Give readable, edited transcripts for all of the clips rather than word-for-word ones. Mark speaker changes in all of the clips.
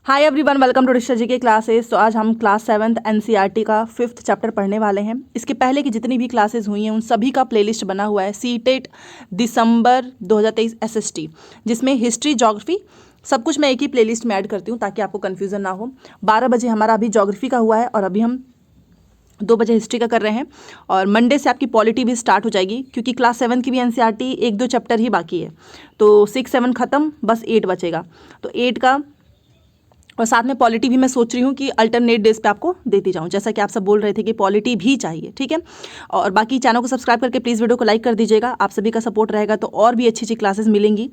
Speaker 1: Hi everyone, welcome to Risha ji के classes. तो आज हम क्लास 7th एनसीईआरटी का 5th चैप्टर पढ़ने वाले हैं। इसके पहले की जितनी भी क्लासेस हुई हैं उन सभी का प्लेलिस्ट बना हुआ है सीटेट दिसंबर 2023 एसएसटी, जिसमें हिस्ट्री, ज्योग्राफी सब कुछ मैं एक ही प्लेलिस्ट में ऐड करती हूँ ताकि आपको कन्फ्यूज़न ना हो। 12 बजे हमारा अभी ज्योग्राफी का हुआ है और अभी हम 2 बजे हिस्ट्री का कर रहे हैं और मंडे से आपकी पॉलिटी भी स्टार्ट हो जाएगी क्योंकि क्लास 7 की भी एनसीईआरटी 1-2 चैप्टर ही बाकी है। तो 6-7 ख़त्म, बस 8 बचेगा। तो 8 का और साथ में पॉलिटी भी मैं सोच रही हूँ कि अल्टरनेट डेज पे आपको देती जाऊँ, जैसा कि आप सब बोल रहे थे कि पॉलिटी भी चाहिए, ठीक है। और बाकी चैनल को सब्सक्राइब करके प्लीज़ वीडियो को लाइक कर दीजिएगा। आप सभी का सपोर्ट रहेगा तो और भी अच्छी अच्छी क्लासेस मिलेंगी।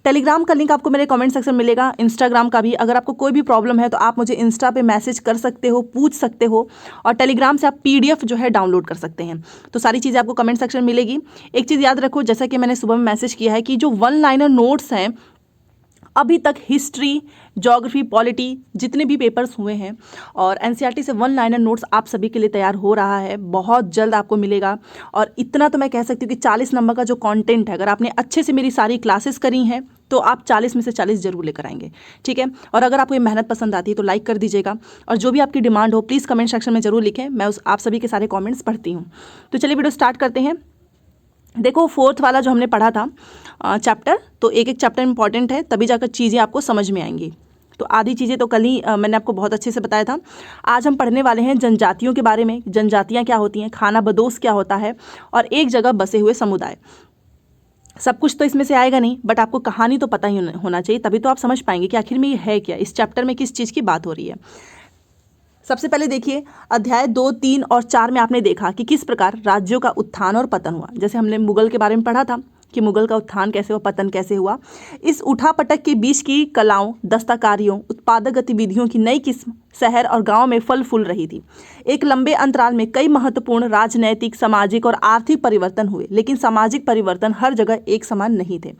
Speaker 1: टेलीग्राम का लिंक आपको मेरे कमेंट सेक्शन में मिलेगा, इंस्टाग्राम का भी। अगर आपको कोई भी प्रॉब्लम है तो आप मुझे इंस्टा पे मैसेज कर सकते हो, पूछ सकते हो, और टेलीग्राम से आप PDF जो है डाउनलोड कर सकते हैं। तो सारी चीज़ें आपको कमेंट सेक्शन में मिलेगी। एक चीज़ याद रखो, जैसा कि मैंने सुबह में मैसेज किया है कि जो 1 लाइनर नोट्स हैं अभी तक हिस्ट्री, ज्योग्राफी, पॉलिटी जितने भी पेपर्स हुए हैं और एनसीईआरटी से 1 लाइनर नोट्स आप सभी के लिए तैयार हो रहा है, बहुत जल्द आपको मिलेगा। और इतना तो मैं कह सकती हूँ कि 40 नंबर का जो कंटेंट है, अगर आपने अच्छे से मेरी सारी क्लासेस करी हैं तो आप 40 में से 40 जरूर लेकर आएंगे, ठीक है। और अगर आपको ये मेहनत पसंद आती है तो लाइक कर दीजिएगा और जो भी आपकी डिमांड हो प्लीज़ कमेंट सेक्शन में जरूर लिखें, मैं आप सभी के सारे कॉमेंट्स पढ़ती हूँ। तो चलिए वीडियो स्टार्ट करते हैं। देखो 4th वाला जो हमने पढ़ा था चैप्टर, तो एक एक चैप्टर इंपॉर्टेंट है, तभी जाकर चीज़ें आपको समझ में आएंगी। तो आधी चीज़ें तो कल ही मैंने आपको बहुत अच्छे से बताया था। आज हम पढ़ने वाले हैं जनजातियों के बारे में, जनजातियाँ क्या होती हैं, खाना बदोश क्या होता है और एक जगह बसे हुए समुदाय। सब कुछ तो इसमें से आएगा नहीं, बट आपको कहानी तो पता ही होना चाहिए, तभी तो आप समझ पाएंगे कि आखिर में ये है क्या, इस चैप्टर में किस चीज़ की बात हो रही है। सबसे पहले देखिए अध्याय 2, 3 और 4 में आपने देखा कि किस प्रकार राज्यों का उत्थान और पतन हुआ। जैसे हमने मुगल के बारे में पढ़ा था कि मुगल का उत्थान कैसे हुआ, पतन कैसे हुआ। इस उठापटक के बीच की कलाओं, दस्तकारियों, उत्पादक गतिविधियों की नई किस्म शहर और गांव में फल फूल रही थी। एक लंबे अंतराल में कई महत्वपूर्ण राजनैतिक, सामाजिक और आर्थिक परिवर्तन हुए, लेकिन सामाजिक परिवर्तन हर जगह एक समान नहीं थे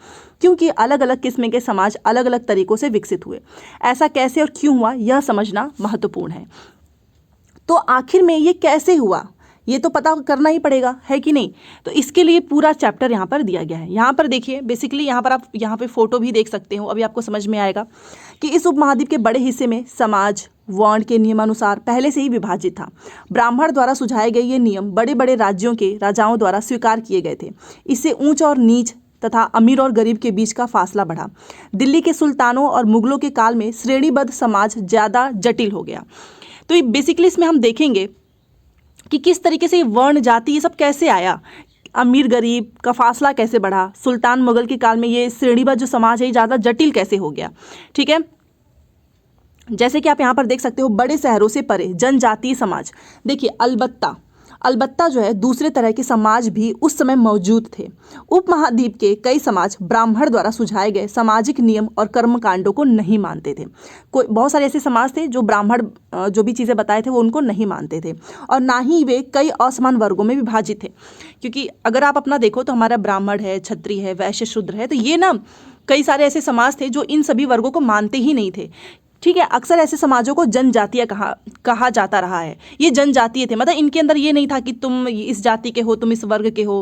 Speaker 1: क्योंकि अलग अलग किस्म के समाज अलग अलग तरीकों से विकसित हुए। ऐसा कैसे और क्यों हुआ यह समझना महत्वपूर्ण है। तो आखिर में ये कैसे हुआ ये तो पता करना ही पड़ेगा, है कि नहीं। तो इसके लिए पूरा चैप्टर यहाँ पर दिया गया है। यहाँ पर देखिए बेसिकली यहाँ पर आप यहाँ पे फोटो भी देख सकते हो, अभी आपको समझ में आएगा कि इस उपमहाद्वीप के बड़े हिस्से में समाज वर्ण के नियमानुसार पहले से ही विभाजित था। ब्राह्मण द्वारा सुझाए गए ये नियम बड़े बड़े राज्यों के राजाओं द्वारा स्वीकार किए गए थे। इससे ऊंच और नीच तथा अमीर और गरीब के बीच का फासला बढ़ा। दिल्ली के सुल्तानों और मुगलों के काल में श्रेणीबद्ध समाज ज़्यादा जटिल हो गया। तो ये बेसिकली इसमें हम देखेंगे कि किस तरीके से वर्ण जाति ये सब कैसे आया, अमीर गरीब का फासला कैसे बढ़ा, सुल्तान मुगल के काल में ये श्रेणीबद्ध जो समाज है ये ज़्यादा जटिल कैसे हो गया, ठीक है। जैसे कि आप यहाँ पर देख सकते हो बड़े शहरों से परे जनजातीय समाज। देखिए अलबत्ता जो है दूसरे तरह के समाज भी उस समय मौजूद थे। उपमहाद्वीप के कई समाज ब्राह्मण द्वारा सुझाए गए सामाजिक नियम और कर्मकांडों को नहीं मानते थे। बहुत सारे ऐसे समाज थे जो ब्राह्मण जो भी चीज़ें बताए थे वो उनको नहीं मानते थे और ना ही वे कई असमान वर्गों में विभाजित थे। क्योंकि अगर आप अपना देखो तो हमारा ब्राह्मण है, क्षत्रिय है, वैश्य, शूद्र है, तो ये ना कई सारे ऐसे समाज थे जो इन सभी वर्गों को मानते ही नहीं थे, ठीक है। अक्सर ऐसे समाजों को जनजातीय कहा जाता रहा है। ये जनजातीय थे, मतलब इनके अंदर ये नहीं था कि तुम इस जाति के हो, तुम इस वर्ग के हो,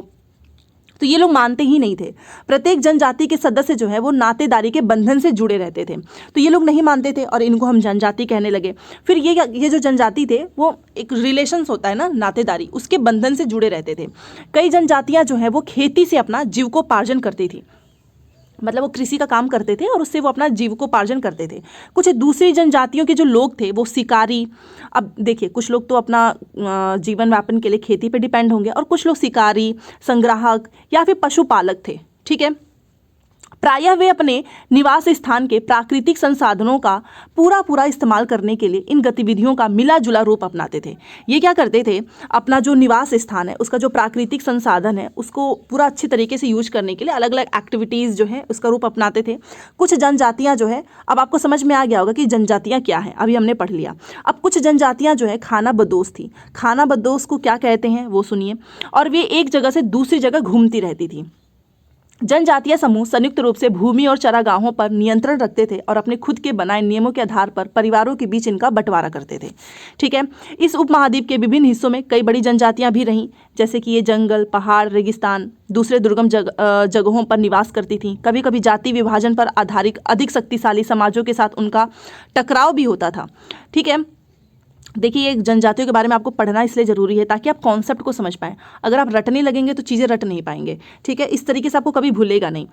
Speaker 1: तो ये लोग मानते ही नहीं थे। प्रत्येक जनजाति के सदस्य जो है वो नातेदारी के बंधन से जुड़े रहते थे, तो ये लोग नहीं मानते थे और इनको हम जनजाति कहने लगे। फिर ये जो जनजाति थे वो एक रिलेशंस होता है ना, नातेदारी, उसके बंधन से जुड़े रहते थे। कई जनजातियाँ जो है वो खेती से अपना जीविकोपार्जन करती थी, मतलब वो कृषि का काम करते थे और उससे वो अपना जीविकोपार्जन करते थे। कुछ दूसरी जनजातियों के जो लोग थे वो शिकारी, अब देखिए कुछ लोग तो अपना जीवन यापन के लिए खेती पे डिपेंड होंगे और कुछ लोग शिकारी, संग्राहक या फिर पशुपालक थे, ठीक है। प्रायः वे अपने निवास स्थान के प्राकृतिक संसाधनों का पूरा इस्तेमाल करने के लिए इन गतिविधियों का मिला जुला रूप अपनाते थे। ये क्या करते थे, अपना जो निवास स्थान है उसका जो प्राकृतिक संसाधन है उसको पूरा अच्छी तरीके से यूज करने के लिए अलग अलग एक्टिविटीज़ जो है उसका रूप अपनाते थे। कुछ जनजातियाँ जो है, अब आपको समझ में आ गया होगा कि जनजातियाँ क्या हैं, अभी हमने पढ़ लिया। अब कुछ जनजातियाँ जो है खाना बदोश थी। खाना बदोश को क्या कहते हैं वो सुनिए। और वे एक जगह से दूसरी जगह घूमती रहती थी। जनजातीय समूह संयुक्त रूप से भूमि और चरागाहों पर नियंत्रण रखते थे और अपने खुद के बनाए नियमों के आधार पर परिवारों के बीच इनका बंटवारा करते थे। ठीक है, इस उपमहाद्वीप के विभिन्न हिस्सों में कई बड़ी जनजातियां भी रहीं, जैसे कि ये जंगल, पहाड़, रेगिस्तान, दूसरे दुर्गम जगहों पर निवास करती थीं। कभी कभी जाति विभाजन पर आधारित अधिक शक्तिशाली समाजों के साथ उनका टकराव भी होता था। ठीक है, देखिए, एक जनजातियों के बारे में आपको पढ़ना इसलिए ज़रूरी है ताकि आप कॉन्सेप्ट को समझ पाएं। अगर आप रटने लगेंगे तो चीज़ें रट नहीं पाएंगे। ठीक है, इस तरीके से आपको कभी भूलेगा नहीं।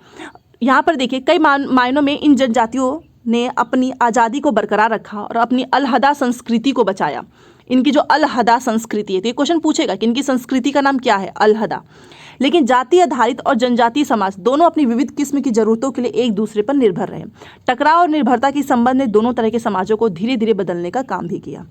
Speaker 1: यहाँ पर देखिए, कई मायनों में इन जनजातियों ने अपनी आज़ादी को बरकरार रखा और अपनी अलहदा संस्कृति को बचाया। इनकी जो अलहदा संस्कृति है, तो ये क्वेश्चन पूछेगा कि इनकी संस्कृति का नाम क्या है, अलहदा। लेकिन जाति आधारित और जनजातीय समाज दोनों अपनी विविध किस्म की जरूरतों के लिए एक दूसरे पर निर्भर रहे। टकराव और निर्भरता के संबंध ने दोनों तरह के समाजों को धीरे धीरे बदलने का काम भी किया।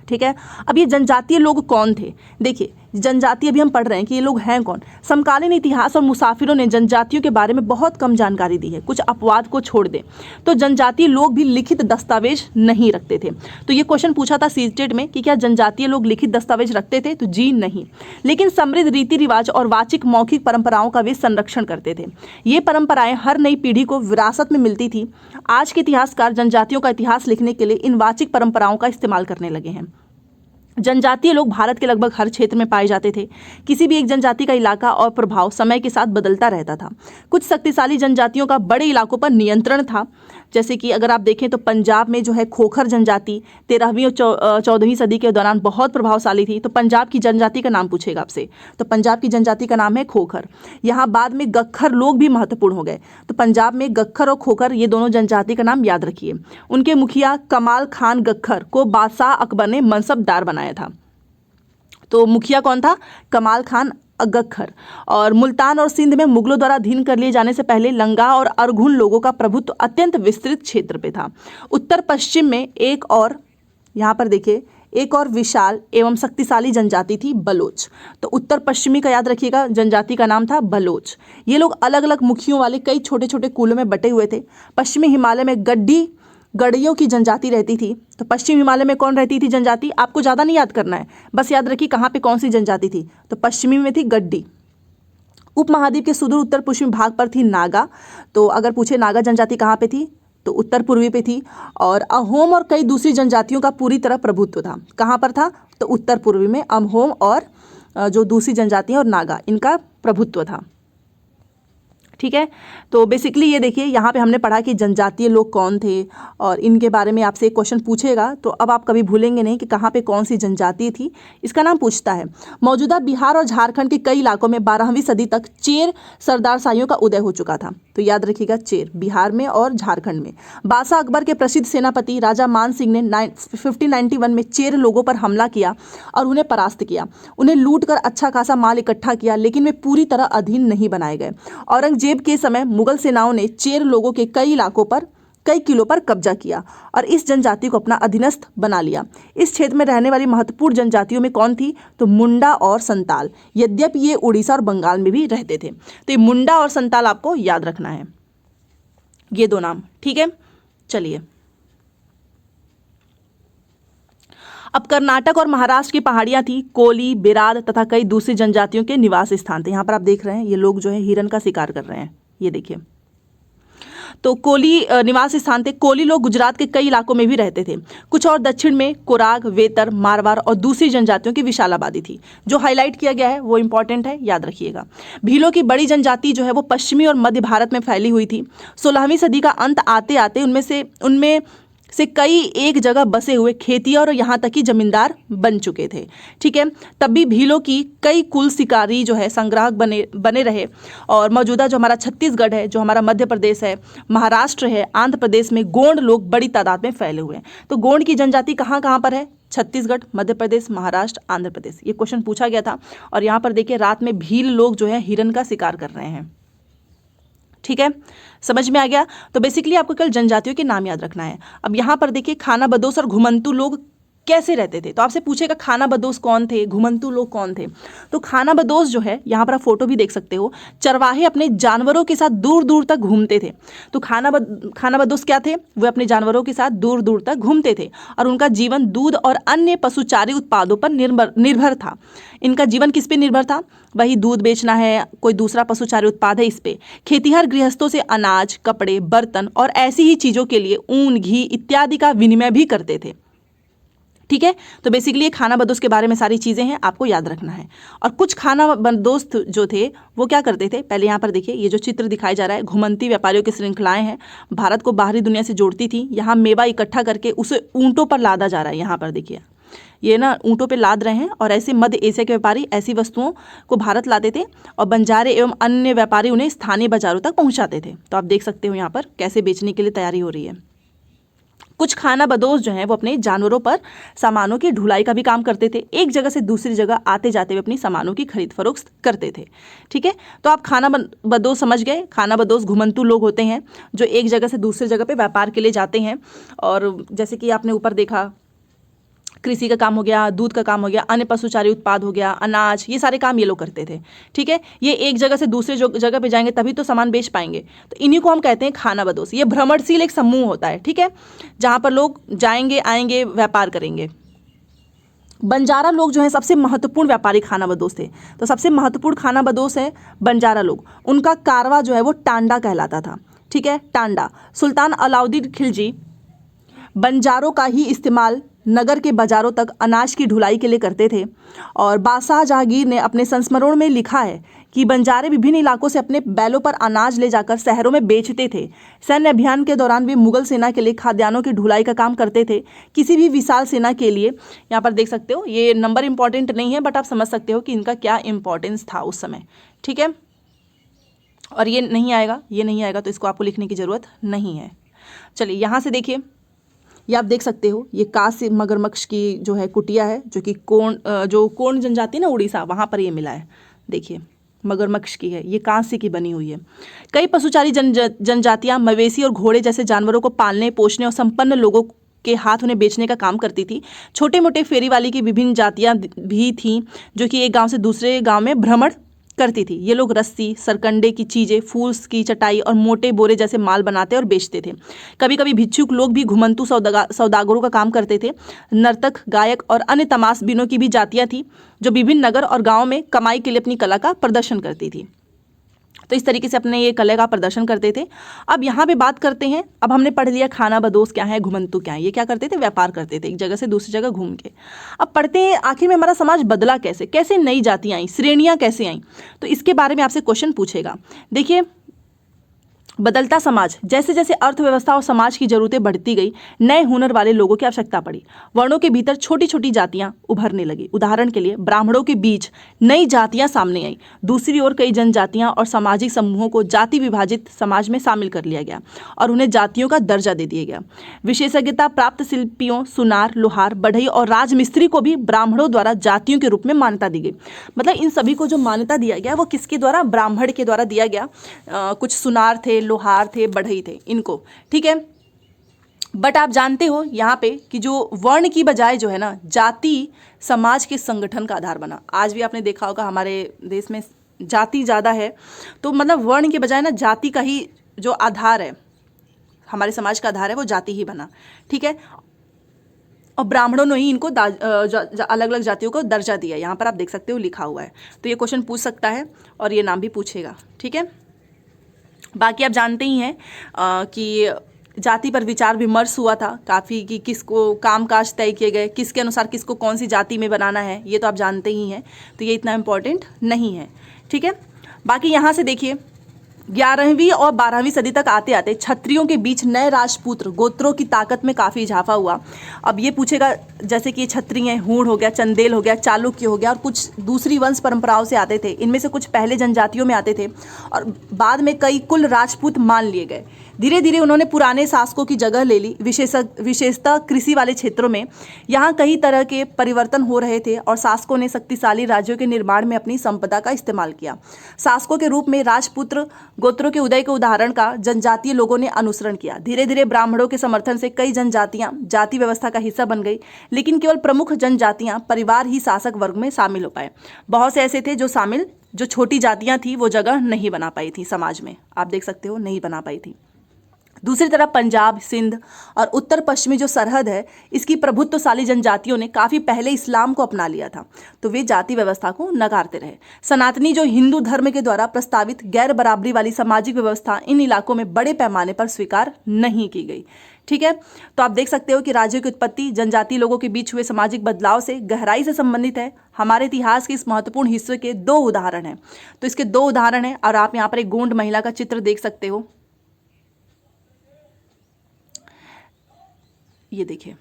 Speaker 1: ठीक है, अब ये जनजातीय लोग कौन थे? देखिए, जनजातीय अभी हम पढ़ रहे हैं कि ये लोग हैं कौन। समकालीन इतिहास और मुसाफिरों ने जनजातियों के बारे में बहुत कम जानकारी दी है। कुछ अपवाद को छोड़ दें तो जनजातीय लोग भी लिखित दस्तावेज नहीं रखते थे। तो ये क्वेश्चन पूछा था सीटेट में कि क्या जनजातीय लोग लिखित दस्तावेज रखते थे, तो जी नहीं। लेकिन समृद्ध रीति रिवाज और वाचिक मौखिक परंपराओं का वे संरक्षण करते थे। ये परंपराएं हर नई पीढ़ी को विरासत में मिलती थी। आज के इतिहासकार जनजातियों का इतिहास लिखने के लिए इन वाचिक परंपराओं का इस्तेमाल करने लगे हैं। जनजातीय लोग भारत के लगभग हर क्षेत्र में पाए जाते थे। किसी भी एक जनजाति का इलाका और प्रभाव समय के साथ बदलता रहता था। कुछ शक्तिशाली जनजातियों का बड़े इलाकों पर नियंत्रण था, जैसे कि अगर आप देखें तो पंजाब में जो है खोखर जनजाति 13वीं और 14वीं सदी के दौरान बहुत प्रभावशाली थी। तो पंजाब की जनजाति का नाम पूछेगा आपसे, तो पंजाब की जनजाति का नाम है खोखर। यहाँ बाद में गख्खर लोग भी महत्वपूर्ण हो गए। तो पंजाब में गख्खर और खोखर, ये दोनों जनजाति का नाम याद रखिए। उनके मुखिया कमाल खान गख्खर को बादशाह अकबर ने मनसबदार बनाया था। तो मुखिया कौन था? कमाल खान गख्खर। और मुल्तान और सिंध में मुगलों द्वारा अधीन कर लिए जाने से पहले लंगा और अरघुन लोगों का प्रभुत्व अत्यंत विस्तृत क्षेत्र पे था। उत्तर पश्चिम में एक और, यहाँ पर देखिए, एक और विशाल एवं शक्तिशाली जनजाति थी बलोच। तो उत्तर पश्चिमी का याद रखिएगा, जनजाति का नाम था बलोच। ये लोग अलग अलग मुखियों वाले कई छोटे छोटे कुलों में बटे हुए थे। पश्चिमी हिमालय में गड़ियों की जनजाति रहती थी। तो पश्चिम हिमालय में कौन रहती थी जनजाति? आपको ज़्यादा नहीं याद करना है, बस याद रखिए कहाँ पे कौन सी जनजाति थी। तो पश्चिमी में थी गड्डी। उपमहाद्वीप के सुदूर उत्तर पश्चिमी भाग पर थी नागा। तो अगर पूछे नागा जनजाति कहाँ पे थी, तो उत्तर पूर्वी पे थी। और अहोम और कई दूसरी जनजातियों का पूरी तरह प्रभुत्व था। कहाँ पर था? तो उत्तर पूर्वी में अहोम और जो दूसरी जनजातियाँ और नागा, इनका प्रभुत्व था। ठीक है, तो बेसिकली ये देखिए, यहाँ पे हमने पढ़ा कि जनजातीय लोग कौन थे और इनके बारे में आपसे एक क्वेश्चन पूछेगा, तो अब आप कभी भूलेंगे नहीं कि कहाँ पे कौन सी जनजाति थी। इसका नाम पूछता है। मौजूदा बिहार और झारखंड के कई इलाकों में 12वीं सदी तक चेर सरदारशाहियों का उदय हो चुका था। तो याद रखिएगा, चेर बिहार में और झारखंड में। बादशाह अकबर के प्रसिद्ध सेनापति राजा मान सिंह ने 1591 में चेर लोगों पर हमला किया और उन्हें परास्त किया। उन्हें लूट कर अच्छा खासा माल इकट्ठा किया, लेकिन वे पूरी तरह अधीन नहीं बनाए गए। औरंगजेब के समय मुगल सेनाओं ने चेर लोगों के कई इलाकों पर, कई किलों पर कब्जा किया और इस जनजाति को अपना अधीनस्थ बना लिया। इस क्षेत्र में रहने वाली महत्वपूर्ण जनजातियों में कौन थी? तो मुंडा और संताल। यद्यपि ये उड़ीसा और बंगाल में भी रहते थे। तो ये मुंडा और संताल आपको याद रखना है, ये दो नाम। ठीक है, चलिए अब कर्नाटक और महाराष्ट्र की पहाड़ियां थी। कोली, बिराद तथा कई दूसरी जनजातियों के निवास स्थान थे। यहाँ पर आप देख रहे हैं ये लोग जो है हिरन का शिकार कर रहे हैं, ये देखिए। तो कोली निवास स्थान थे। कोली लोग गुजरात के कई इलाकों में भी रहते थे। कुछ और दक्षिण में कोराग, वेतर, मारवाड़ और दूसरी जनजातियों की विशाल आबादी थी। जो हाईलाइट किया गया है वो इंपॉर्टेंट है, याद रखिएगा। भीलों की बड़ी जनजाति जो है वो पश्चिमी और मध्य भारत में फैली हुई थी। 16वीं सदी का अंत आते आते उनमें से कई एक जगह बसे हुए खेती और यहाँ तक कि जमींदार बन चुके थे। ठीक है, तब भी भीलों की कई कुल शिकारी जो है संग्राहक बने रहे। और मौजूदा जो हमारा छत्तीसगढ़ है, जो हमारा मध्य प्रदेश है, महाराष्ट्र है, आंध्र प्रदेश में गोंड लोग बड़ी तादाद में फैले हुए हैं। तो गोंड की जनजाति कहाँ कहाँ पर है? छत्तीसगढ़, मध्य प्रदेश, महाराष्ट्र, आंध्र प्रदेश। ये क्वेश्चन पूछा गया था। और यहाँ पर देखिए रात में भील लोग जो है हिरन का शिकार कर रहे हैं। ठीक है, समझ में आ गया। तो बेसिकली आपको कल जनजातियों के नाम याद रखना है। अब यहाँ पर देखिए खाना बदोश और घुमंतू लोग कैसे रहते थे। तो आपसे पूछेगा खानाबदोश कौन थे, घुमंतू लोग कौन थे। तो खानाबदोश जो है, यहाँ पर आप फोटो भी देख सकते हो, चरवाहे अपने जानवरों के साथ दूर दूर तक घूमते थे। तो खानाबदोश क्या थे, वे अपने जानवरों के साथ दूर दूर तक घूमते थे और उनका जीवन दूध और अन्य पशुचारी उत्पादों पर निर्भर था। इनका जीवन किस पे निर्भर था, वही दूध बेचना है, कोई दूसरा पशुचारी उत्पाद है, इस पे। खेतीहर गृहस्थों से अनाज, कपड़े, बर्तन और ऐसी ही चीज़ों के लिए ऊन, घी इत्यादि का विनिमय भी करते थे। ठीक है, तो बेसिकली ये खानाबदोश के बारे में सारी चीज़ें हैं, आपको याद रखना है। और कुछ खानाबदोश जो थे वो क्या करते थे, पहले यहाँ पर देखिए, ये जो चित्र दिखाया जा रहा है, घुमंती व्यापारियों की श्रृंखलाएं हैं, भारत को बाहरी दुनिया से जोड़ती थी। यहाँ मेवा इकट्ठा करके उसे ऊँटों पर लादा जा रहा है। यहाँ पर देखिए, ये ना ऊँटों पे लाद रहे हैं और ऐसे मध्य एशिया के व्यापारी ऐसी वस्तुओं को भारत लाते थे और बंजारे एवं अन्य व्यापारी उन्हें स्थानीय बाजारों तक पहुँचाते थे। तो आप देख सकते हो यहाँ पर कैसे बेचने के लिए तैयारी हो रही है। कुछ खानाबदोश जो हैं वो अपने जानवरों पर सामानों की ढुलाई का भी काम करते थे, एक जगह से दूसरी जगह आते जाते हुए अपनी सामानों की खरीद फरोख्त करते थे। ठीक है, तो आप खानाबदोश समझ गए। खानाबदोश घुमंतू लोग होते हैं जो एक जगह से दूसरी जगह पे व्यापार के लिए जाते हैं। और जैसे कि आपने ऊपर देखा, कृषि का काम हो गया, दूध का काम हो गया, अन्य पशुचारी उत्पाद हो गया, अनाज, ये सारे काम ये लोग करते थे। ठीक है, ये एक जगह से दूसरे जगह पे जाएंगे तभी तो सामान बेच पाएंगे। तो इन्हीं को हम कहते हैं खानाबदोश। ये भ्रमणशील एक समूह होता है, ठीक है, जहाँ पर लोग जाएंगे आएंगे, व्यापार करेंगे। बंजारा लोग जो है सबसे महत्वपूर्ण व्यापारी खानाबदोश थे। तो सबसे महत्वपूर्ण खानाबदोश है बंजारा लोग। उनका कारवा जो है वो टांडा कहलाता था। ठीक है, टांडा। सुल्तान अलाउद्दीन खिलजी बंजारों का ही इस्तेमाल नगर के बाजारों तक अनाज की ढुलाई के लिए करते थे। और बादशाह जहांगीर ने अपने संस्मरण में लिखा है कि बंजारे विभिन्न इलाकों से अपने बैलों पर अनाज ले जाकर शहरों में बेचते थे। सैन्य अभियान के दौरान भी मुगल सेना के लिए खाद्यान्नों की ढुलाई का काम करते थे। किसी भी विशाल सेना के लिए, यहाँ पर देख सकते हो, ये नंबर इंपॉर्टेंट नहीं है बट आप समझ सकते हो कि इनका क्या इंपॉर्टेंस था उस समय। ठीक है, और ये नहीं आएगा तो इसको आपको लिखने की ज़रूरत नहीं है। चलिए यहाँ से देखिए, ये आप देख सकते हो, ये कांस्य मगरमच्छ की जो है कुटिया है, जो कि कोण जनजाति ना उड़ीसा, वहाँ पर ये मिला है। देखिए, मगरमच्छ की है, ये कांस्य की बनी हुई है। कई पशुचारी जनजातियाँ मवेशी और घोड़े जैसे जानवरों को पालने, पोषने और संपन्न लोगों के हाथ उन्हें बेचने का काम करती थी। छोटे मोटे फेरी वाली की विभिन्न जातियाँ भी थीं जो कि एक गाँव से दूसरे गाँव में भ्रमण करती थी। ये लोग रस्सी, सरकंडे की चीज़ें, फूल की चटाई और मोटे बोरे जैसे माल बनाते और बेचते थे। कभी कभी भिक्षुक लोग भी घुमंतू सौदागरों का काम करते थे। नर्तक, गायक और अन्य तमाशबीनों की भी जातियां थी जो विभिन्न नगर और गांवों में कमाई के लिए अपनी कला का प्रदर्शन करती थी। तो इस तरीके से अपने ये कला का प्रदर्शन करते थे। अब यहाँ पे बात करते हैं, अब हमने पढ़ लिया खानाबदोश क्या है, घुमंतू क्या है। ये क्या करते थे, व्यापार करते थे एक जगह से दूसरी जगह घूम के। अब पढ़ते हैं आखिर में हमारा समाज बदला कैसे, कैसे नई जातियाँ आई, श्रेणियाँ कैसे आई। तो इसके बारे में आपसे क्वेश्चन पूछेगा। देखिए, बदलता समाज, जैसे जैसे अर्थव्यवस्था और समाज की जरूरतें बढ़ती गई, नए हुनर वाले लोगों की आवश्यकता पड़ी। वर्णों के भीतर छोटी छोटी जातियां उभरने लगी। उदाहरण के लिए ब्राह्मणों के बीच नई जातियां सामने आई। दूसरी ओर कई जनजातियां और सामाजिक समूहों को जाति विभाजित समाज में शामिल कर लिया गया और उन्हें जातियों का दर्जा दे दिया गया। विशेषज्ञता प्राप्त शिल्पियों, सुनार, लोहार, बढ़ई और राजमिस्त्री को भी ब्राह्मणों द्वारा जातियों के रूप में मान्यता दी गई। मतलब इन सभी को जो मान्यता दिया गया वो किसके द्वारा, ब्राह्मण के द्वारा दिया गया। कुछ सुनार थे, लोहार थे, बढ़ई थे, इनको। ठीक है, बट आप जानते हो यहाँ पे कि जो वर्ण की बजाय जो है ना, जाति समाज के संगठन का आधार बना। आज भी आपने देखा होगा हमारे देश में जाति ज़्यादा है, तो मतलब वर्ण के बजाय ना जाति का ही जो आधार है, हमारे समाज का आधार है, वो जाति ही बना। ठीक है, और ब्राह्मणों ने ही इनको अलग अलग जातियों को दर्जा दिया। यहाँ पर आप देख सकते हो लिखा हुआ है। तो ये क्वेश्चन पूछ सकता है और ये नाम भी पूछेगा। ठीक है, बाकी आप जानते ही हैं कि जाति पर विचार विमर्श हुआ था काफ़ी, कि किसको कामकाज तय किए गए, किसके अनुसार किसको कौन सी जाति में बनाना है, ये तो आप जानते ही हैं। तो ये इतना इम्पोर्टेंट नहीं है। ठीक है, बाकी यहाँ से देखिए, 11वीं और 12वीं सदी तक आते आते क्षत्रियों के बीच नए राजपुत्र गोत्रों की ताकत में काफ़ी इजाफा हुआ। अब ये पूछेगा, जैसे कि क्षत्रिय हैं, हूण हो गया, चंदेल हो गया, चालुक्य हो गया, और कुछ दूसरी वंश परंपराओं से आते थे। इनमें से कुछ पहले जनजातियों में आते थे और बाद में कई कुल राजपूत मान लिए गए। धीरे धीरे उन्होंने पुराने शासकों की जगह ले ली, विशेषतः कृषि वाले क्षेत्रों में। यहाँ कई तरह के परिवर्तन हो रहे थे और शासकों ने शक्तिशाली राज्यों के निर्माण में अपनी संपदा का इस्तेमाल किया। शासकों के रूप में राजपुत्र गोत्रों के उदय के उदाहरण का जनजातीय लोगों ने अनुसरण किया। धीरे धीरे ब्राह्मणों के समर्थन से कई जनजातियां जाति व्यवस्था का हिस्सा बन गई, लेकिन केवल प्रमुख जनजातियां परिवार ही शासक वर्ग में शामिल हो पाए। बहुत से ऐसे थे जो छोटी जातियां थी वो जगह नहीं बना पाई थी समाज में, आप देख सकते हो नहीं बना पाई थी। दूसरी तरफ पंजाब, सिंध और उत्तर पश्चिमी जो सरहद है, इसकी प्रभुत्वशाली जनजातियों ने काफ़ी पहले इस्लाम को अपना लिया था, तो वे जाति व्यवस्था को नकारते रहे। सनातनी जो हिंदू धर्म के द्वारा प्रस्तावित गैर बराबरी वाली सामाजिक व्यवस्था इन इलाकों में बड़े पैमाने पर स्वीकार नहीं की गई। ठीक है, तो आप देख सकते हो कि राज्यों की उत्पत्ति जनजातीय लोगों के बीच हुए सामाजिक बदलाव से गहराई से संबंधित है। हमारे इतिहास के इस महत्वपूर्ण हिस्से के दो उदाहरण हैं, तो इसके दो उदाहरण हैं और आप यहाँ पर एक गोंड महिला का चित्र देख सकते हो। ये देखिए,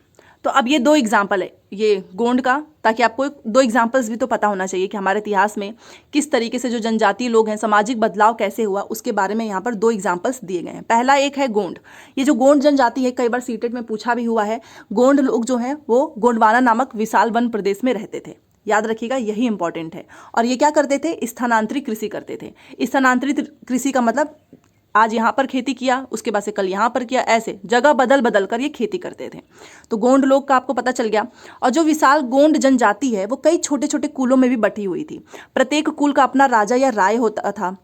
Speaker 1: तो अब ये दो एग्जाम्पल है ये गोंड का, ताकि आपको दो एग्जाम्पल्स भी तो पता होना चाहिए कि हमारे इतिहास में किस तरीके से जो जनजातीय लोग हैं सामाजिक बदलाव कैसे हुआ, उसके बारे में यहाँ पर दो एग्जाम्पल्स दिए गए हैं। पहला एक है गोंड। ये जो गोंड जनजाति है, कई बार सीटेट में पूछा भी हुआ है। गोंड लोग जो हैं वो गोंडवाना नामक विशाल वन प्रदेश में रहते थे, याद रखिएगा, यही इंपॉर्टेंट है। और ये क्या करते थे? स्थानांतरित कृषि करते थे। स्थानांतरित कृषि का मतलब आज यहाँ पर खेती किया, उसके बाद से कल यहाँ पर किया, ऐसे जगह बदल बदल कर ये खेती करते थे। तो गोंड लोग का आपको पता चल गया। और जो विशाल गोंड जनजाति है वो कई छोटे छोटे कुलों में भी बटी हुई थी। प्रत्येक कुल का अपना राजा या राय होता था।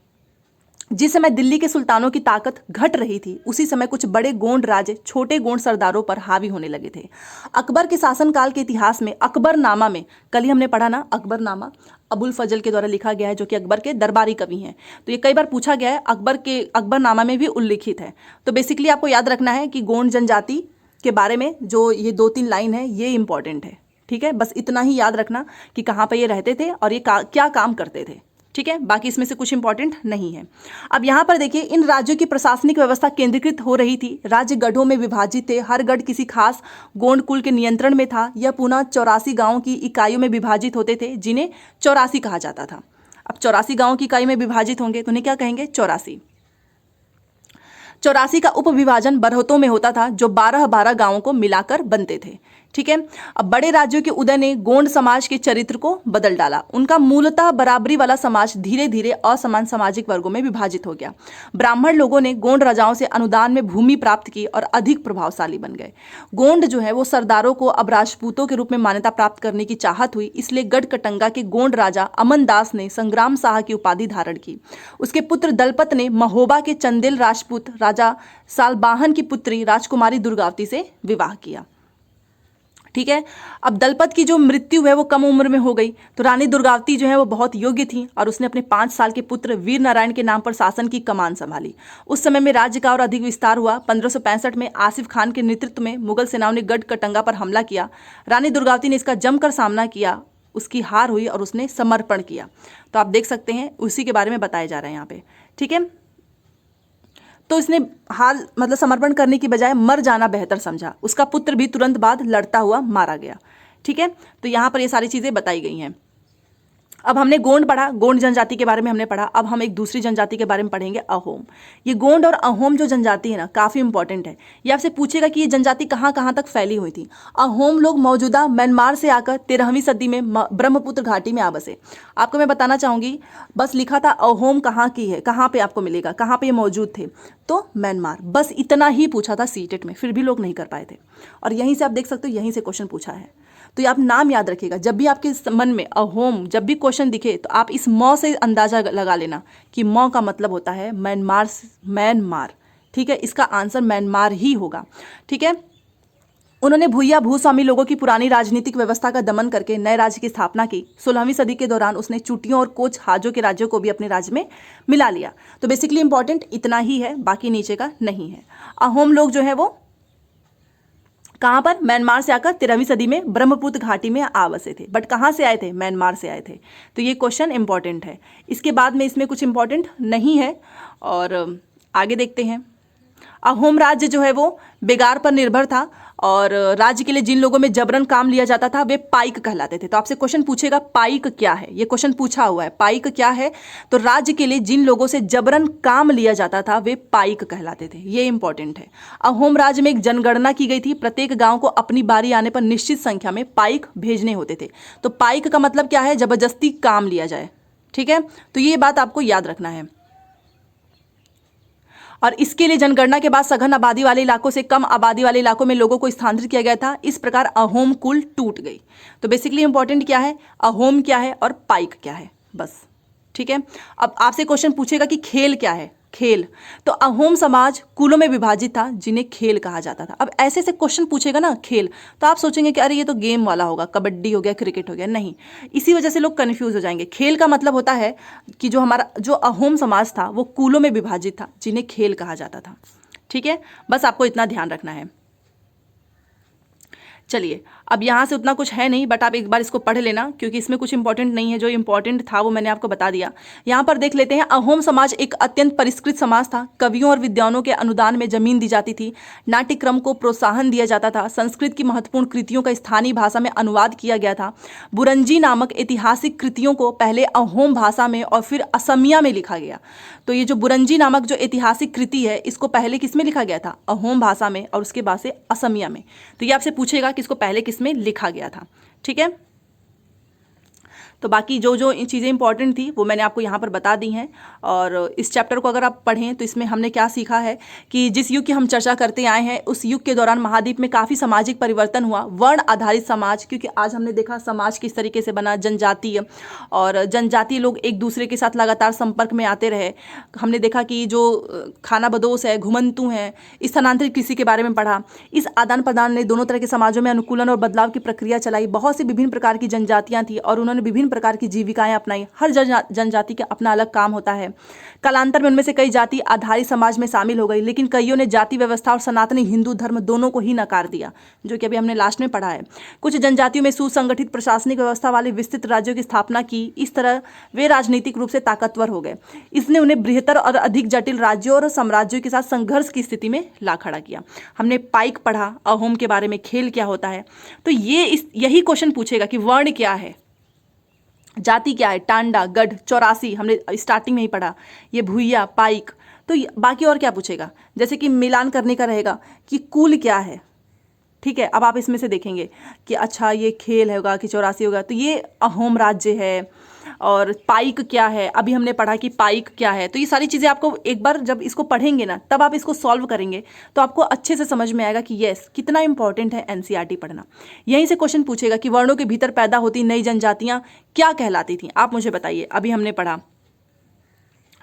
Speaker 1: जिस समय दिल्ली के सुल्तानों की ताकत घट रही थी, उसी समय कुछ बड़े गोंड राजे छोटे गोंड सरदारों पर हावी होने लगे थे। अकबर के शासनकाल के इतिहास में अकबरनामा में, कल ही हमने पढ़ा ना, अकबरनामा अबुल फजल के द्वारा लिखा गया है, जो कि अकबर के दरबारी कवि हैं। तो ये कई बार पूछा गया है, अकबरनामा में भी उल्लिखित है। तो बेसिकली आपको याद रखना है कि गोंड जनजाति के बारे में जो ये 2-3 लाइन है ये इंपॉर्टेंट है। ठीक है, बस इतना ही याद रखना कि कहाँ पर ये रहते थे और ये क्या काम करते थे। ठीक है, बाकी इसमें से कुछ इंपॉर्टेंट नहीं है। अब यहाँ पर देखिए, इन राज्यों की प्रशासनिक व्यवस्था केंद्रीकृत हो रही थी। राज्य गढ़ों में विभाजित थे। हर गढ़ किसी खास गोंड कुल के नियंत्रण में था। यह पुनः 84 गांवों की इकाइयों में विभाजित होते थे, जिन्हें 84 कहा जाता था। अब 84 गांवों की इकाई में विभाजित होंगे तो उन्हें क्या कहेंगे? 84। 84 का उपविभाजन बरहतों में होता था, जो 12-12 गांवों को मिलाकर बनते थे। ठीक है, अब बड़े राज्यों के उदय ने गोंड समाज के चरित्र को बदल डाला। उनका मूलतः बराबरी वाला समाज धीरे धीरे असमान सामाजिक वर्गों में विभाजित हो गया। ब्राह्मण लोगों ने गोंड राजाओं से अनुदान में भूमि प्राप्त की और अधिक प्रभावशाली बन गए। गोंड जो है वो सरदारों को अब राजपूतों के रूप में मान्यता प्राप्त करने की चाहत हुई, इसलिए गढ़कटंगा के गोंड राजा अमन दास ने संग्राम शाह की उपाधि धारण की। उसके पुत्र दलपत ने महोबा के चंदेल राजपूत राजा सालबाहन की पुत्री राजकुमारी दुर्गावती से विवाह किया। ठीक है, अब दलपत की जो मृत्यु है वो कम उम्र में हो गई, तो रानी दुर्गावती जो है वो बहुत योग्य थी और उसने अपने 5 साल के पुत्र वीर नारायण के नाम पर शासन की कमान संभाली। उस समय में राज्य का और अधिक विस्तार हुआ। 1565 में आसिफ खान के नेतृत्व में मुगल सेनाओं ने गढ़कटंगा पर हमला किया। रानी दुर्गावती ने इसका जमकर सामना किया, उसकी हार हुई और उसने समर्पण किया। तो आप देख सकते हैं उसी के बारे में बताया जा रहा है यहाँ पे। ठीक है, तो इसने हाल मतलब समर्पण करने की बजाय मर जाना बेहतर समझा। उसका पुत्र भी तुरंत बाद लड़ता हुआ मारा गया। ठीक है, तो यहाँ पर ये सारी चीज़ें बताई गई हैं। अब हमने गोंड पढ़ा, गोंड जनजाति के बारे में हमने पढ़ा। अब हम एक दूसरी जनजाति के बारे में पढ़ेंगे, अहोम। ये गोंड और अहोम जो जनजाति है ना, काफ़ी इंपॉर्टेंट है। ये आपसे पूछेगा कि ये जनजाति कहाँ कहाँ तक फैली हुई थी। अहोम लोग मौजूदा म्यांमार से आकर 13वीं सदी में ब्रह्मपुत्र घाटी में आ बसे। आपको मैं बताना चाहूँगी, बस लिखा था अहोम कहाँ की है, कहाँ पर आपको मिलेगा, कहाँ पर ये मौजूद थे, तो म्यांमार। बस इतना ही पूछा था सीटेट में, फिर भी लोग नहीं कर पाए थे। और यहीं से आप देख सकते हो, यहीं से क्वेश्चन पूछा है। तो ये आप नाम याद रखिएगा, जब भी आपके मन में अहोम जब भी क्वेश्चन दिखे तो आप इस मौ से अंदाजा लगा लेना कि मौ का मतलब होता है म्यांमार। ठीक है, इसका आंसर म्यांमार ही होगा। ठीक है, उन्होंने भूया भूस्वामी लोगों की पुरानी राजनीतिक व्यवस्था का दमन करके नए राज्य की स्थापना की। 16वीं सदी के दौरान उसने चुटियों और कोच हाजों के राज्यों को भी अपने राज्य में मिला लिया। तो बेसिकली इंपॉर्टेंट इतना ही है, बाकी नीचे का नहीं है। अहोम लोग जो है वो कहाँ पर? म्यांमार से आकर 13वीं सदी में ब्रह्मपुत्र घाटी में आ बसे थे। बट कहाँ से आए थे? म्यांमार से आए थे। तो ये क्वेश्चन इंपॉर्टेंट है। इसके बाद में इसमें कुछ इंपॉर्टेंट नहीं है और आगे देखते हैं। अहोम राज्य जो है वो बेगार पर निर्भर था और राज्य के लिए जिन लोगों में जबरन काम लिया जाता था वे पाइक कहलाते थे। तो आपसे क्वेश्चन पूछेगा पाइक क्या है, ये क्वेश्चन पूछा हुआ है, पाइक क्या है? तो राज्य के लिए जिन लोगों से जबरन काम लिया जाता था वे पाइक कहलाते थे। ये इंपॉर्टेंट है। अहोम राज्य में एक जनगणना की गई थी। प्रत्येक गांव को अपनी बारी आने पर निश्चित संख्या में पाइक भेजने होते थे। तो पाइक का मतलब क्या है? जबरदस्ती काम लिया जाए। ठीक है, तो ये बात आपको याद रखना है। और इसके लिए जनगणना के बाद सघन आबादी वाले इलाकों से कम आबादी वाले इलाकों में लोगों को स्थानांतरित किया गया था। इस प्रकार अहोम कुल टूट गई। तो बेसिकली इंपॉर्टेंट क्या है, अहोम क्या है और पाइक क्या है, बस। ठीक है, अब आपसे क्वेश्चन पूछेगा कि खेल क्या है। खेल, तो अहोम समाज कुलों में विभाजित था जिन्हें खेल कहा जाता था। अब ऐसे से क्वेश्चन पूछेगा ना खेल, तो आप सोचेंगे कि अरे ये तो गेम वाला होगा, कबड्डी हो गया, क्रिकेट हो गया। नहीं, इसी वजह से लोग कंफ्यूज हो जाएंगे। खेल का मतलब होता है कि जो अहोम समाज था वो कुलों में विभाजित था जिन्हें खेल कहा जाता था। ठीक है, बस आपको इतना ध्यान रखना है। चलिए, अब यहाँ से उतना कुछ है नहीं, बट आप एक बार इसको पढ़ लेना क्योंकि इसमें कुछ इंपॉर्टेंट नहीं है। जो इंपॉर्टेंट था वो मैंने आपको बता दिया। यहाँ पर देख लेते हैं, अहोम समाज एक अत्यंत परिष्कृत समाज था। कवियों और विद्वानों के अनुदान में जमीन दी जाती थी। नाट्यक्रम को प्रोत्साहन दिया जाता था। संस्कृत की महत्वपूर्ण कृतियों का स्थानीय भाषा में अनुवाद किया गया था। बुरंजी नामक ऐतिहासिक कृतियों को पहले अहोम भाषा में और फिर असमिया में लिखा गया। तो ये जो बुरंजी नामक जो ऐतिहासिक कृति है, इसको पहले किस में लिखा गया था, अहोम भाषा में, और उसके बाद से असमिया में। तो ये आपसे पूछेगा कि इसको पहले किस में लिखा गया था। ठीक है, तो बाकी जो जो चीज़ें इंपॉर्टेंट थी वो मैंने आपको यहाँ पर बता दी हैं। और इस चैप्टर को अगर आप पढ़ें तो इसमें हमने क्या सीखा है कि जिस युग की हम चर्चा करते आए हैं उस युग के दौरान महाद्वीप में काफ़ी सामाजिक परिवर्तन हुआ। वर्ण आधारित समाज, क्योंकि आज हमने देखा समाज किस तरीके से बना, जनजातीय, और जनजातीय लोग एक दूसरे के साथ लगातार संपर्क में आते रहे। हमने देखा कि जो खानाबदोश है, घुमंतू हैं, स्थानांतरित कृषि के बारे में पढ़ा। इस आदान प्रदान ने दोनों तरह के समाजों में अनुकूलन और बदलाव की प्रक्रिया चलाई। बहुत सी विभिन्न प्रकार की जनजातियाँ थी और उन्होंने विभिन्न प्रकार की जीविकाएं अपनाई। हर जनजाति का अपना अलग काम होता है। कालांतर में उनमें से कई जाति आधारित समाज में शामिल हो गई, लेकिन कईयों ने जाति व्यवस्था और सनातनी हिंदू धर्म दोनों को ही नकार दिया, जो कि अभी हमने लास्ट में पढ़ा है। कुछ जनजातियों में सुसंगठित प्रशासनिक व्यवस्था वाले विस्तृत राज्यों की स्थापना की। इस तरह वे राजनीतिक रूप से ताकतवर हो गए। इसने उन्हें बृहत्तर और अधिक जटिल राज्यों और साम्राज्यों के साथ संघर्ष की स्थिति में ला खड़ा किया। हमने पाइक पढ़ा, अहोम के बारे में, खेल क्या होता है। तो यही क्वेश्चन पूछेगा कि वर्ण क्या है, जाति क्या है, टांडा, गढ़, चौरासी, हमने स्टार्टिंग में ही पढ़ा, ये भूइया, पाइक। तो बाकी और क्या पूछेगा, जैसे कि मिलान करने का रहेगा कि कुल क्या है। ठीक है, अब आप इसमें से देखेंगे कि अच्छा ये खेल होगा कि चौरासी होगा, तो ये अहोम राज्य है। और पाइक क्या है, अभी हमने पढ़ा कि पाइक क्या है। तो ये सारी चीज़ें आपको एक बार जब इसको पढ़ेंगे ना, तब आप इसको सॉल्व करेंगे तो आपको अच्छे से समझ में आएगा कि यस, कितना इंपॉर्टेंट है एनसीईआरटी पढ़ना। यहीं से क्वेश्चन पूछेगा कि वर्णों के भीतर पैदा होती नई जनजातियाँ क्या कहलाती थी, आप मुझे बताइए। अभी हमने पढ़ा,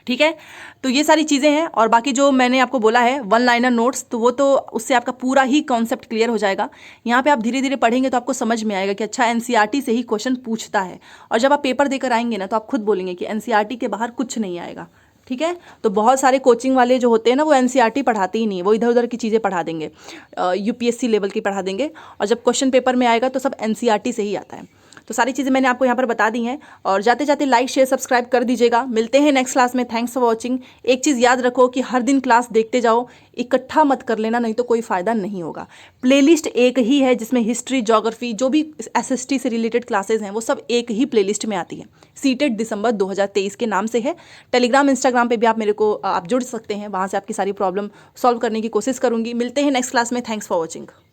Speaker 1: ठीक है। तो ये सारी चीज़ें हैं, और बाकी जो मैंने आपको बोला है वन लाइनर नोट्स, तो वो तो उससे आपका पूरा ही कॉन्सेप्ट क्लियर हो जाएगा। यहाँ पे आप धीरे धीरे पढ़ेंगे तो आपको समझ में आएगा कि अच्छा एनसीईआरटी से ही क्वेश्चन पूछता है। और जब आप पेपर देकर आएंगे ना, तो आप खुद बोलेंगे कि एनसीईआरटी के बाहर कुछ नहीं आएगा। ठीक है, तो बहुत सारे कोचिंग वाले जो होते हैं ना, वो एनसीईआरटी पढ़ाते ही नहीं, वो इधर उधर की चीज़ें पढ़ा देंगे, यूपीएससी लेवल की पढ़ा देंगे, और जब क्वेश्चन पेपर में आएगा तो सब एनसीईआरटी से ही आता है। तो सारी चीज़ें मैंने आपको यहाँ पर बता दी हैं, और जाते जाते लाइक शेयर सब्सक्राइब कर दीजिएगा। मिलते हैं नेक्स्ट क्लास में। Thanks for watching. एक चीज़ याद रखो कि हर दिन क्लास देखते जाओ, इकट्ठा मत कर लेना, नहीं तो कोई फ़ायदा नहीं होगा। प्लेलिस्ट एक ही है जिसमें हिस्ट्री, ज्योग्राफी, जो भी एसएसटी से रिलेटेड क्लासेज हैं वो सब एक ही प्लेलिस्ट में आती है। सीटेट दिसंबर 2023 के नाम से है। टेलीग्राम, इंस्टाग्राम पे भी आप जुड़ सकते हैं, वहाँ से आपकी सारी प्रॉब्लम सॉल्व करने की कोशिश करूँगी। मिलते हैं नेक्स्ट क्लास में। Thanks for watching.